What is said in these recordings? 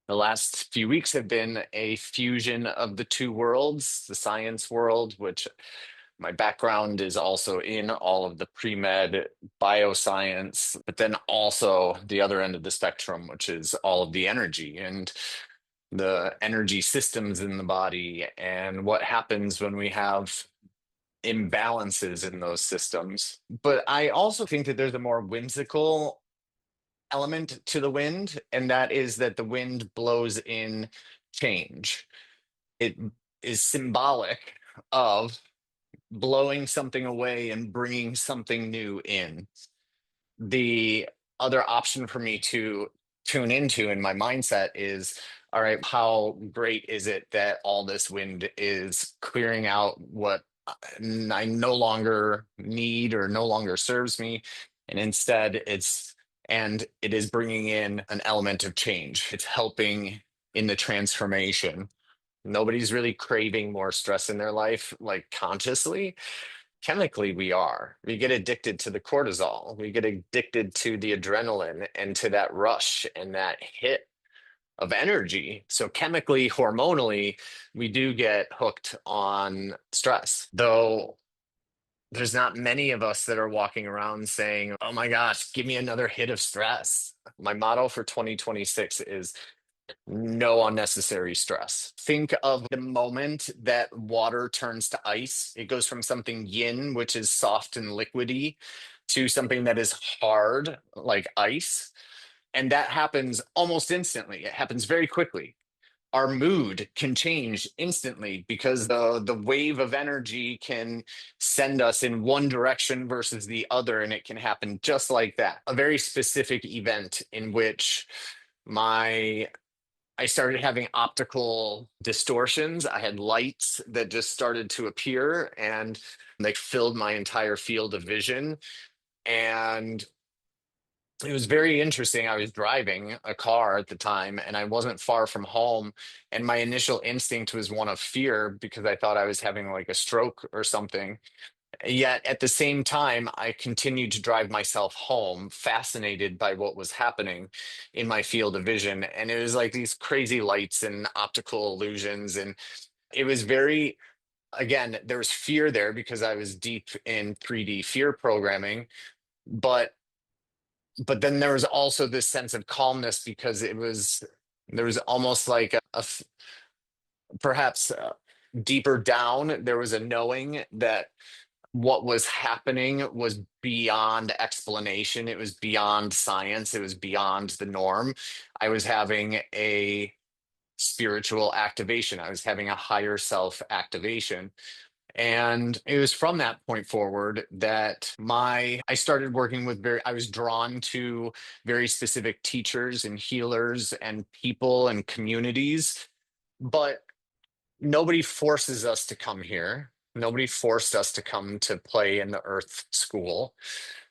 The last few weeks have been a fusion of the two worlds, the science world, which my background is also in all of the pre-med bioscience, but then also the other end of the spectrum, which is all of the energy and the energy systems in the body and what happens when we have imbalances in those systems. But I also think that there's a more whimsical element to the wind, and that is that the wind blows in change. It is symbolic of blowing something away and bringing something new in. The other option for me to tune into in my mindset is, all right, how great is it that all this wind is clearing out what I no longer need or no longer serves me, and instead it is bringing in an element of change. It's helping in the transformation. Nobody's really craving more stress in their life, like consciously. Chemically, we are. We get addicted to the cortisol. We get addicted to the adrenaline and to that rush and that hit of energy. So chemically, hormonally, we do get hooked on stress. Though there's not many of us that are walking around saying, "Oh my gosh, give me another hit of stress." My motto for 2026 is no unnecessary stress. Think of the moment that water turns to ice. It goes from something yin, which is soft and liquidy, to something that is hard, like ice. And that happens almost instantly. It happens very quickly. Our mood can change instantly because the wave of energy can send us in one direction versus the other, and it can happen just like that. A very specific event in which my I started having optical distortions. I had lights that just started to appear and they filled my entire field of vision. And it was very interesting. I was driving a car at the time and I wasn't far from home. And my initial instinct was one of fear because I thought I was having like a stroke or something. Yet at the same time, I continued to drive myself home, fascinated by what was happening in my field of vision. And it was like these crazy lights and optical illusions. And it was very, again, there was fear there because I was deep in 3D fear programming. But then there was also this sense of calmness because there was almost like perhaps deeper down, there was a knowing that what was happening was beyond explanation. It was beyond science. It was beyond the norm. I was having a spiritual activation. I was having a higher self activation. And it was from that point forward that I started working with I was drawn to very specific teachers and healers and people and communities. But nobody forces us to come here. Nobody forced us to come to play in the Earth School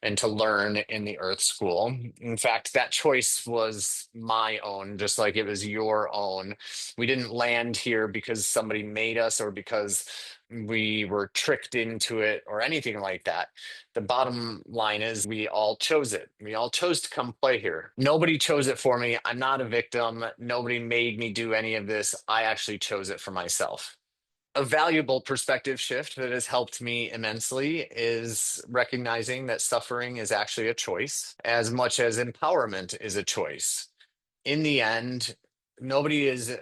and to learn in the Earth School. In fact, that choice was my own, just like it was your own. We didn't land here because somebody made us or because we were tricked into it or anything like that. The bottom line is we all chose it. We all chose to come play here. Nobody chose it for me. I'm not a victim. Nobody made me do any of this. I actually chose it for myself. A valuable perspective shift that has helped me immensely is recognizing that suffering is actually a choice as much as empowerment is a choice. In the end, nobody is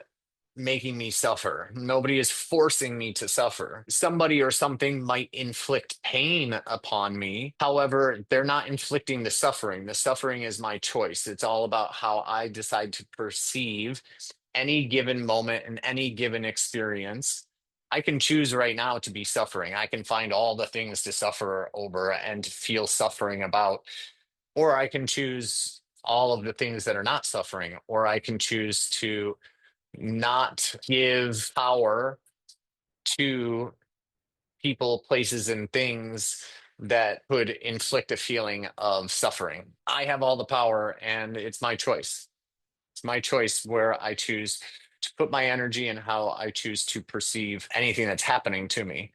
making me suffer. Nobody is forcing me to suffer. Somebody or something might inflict pain upon me. However, they're not inflicting the suffering. The suffering is my choice. It's all about how I decide to perceive any given moment and any given experience. I can choose right now to be suffering. I can find all the things to suffer over and feel suffering about, or I can choose all of the things that are not suffering, or I can choose to not give power to people, places, and things that could inflict a feeling of suffering. I have all the power, and it's my choice. It's my choice where I choose to put my energy and how I choose to perceive anything that's happening to me.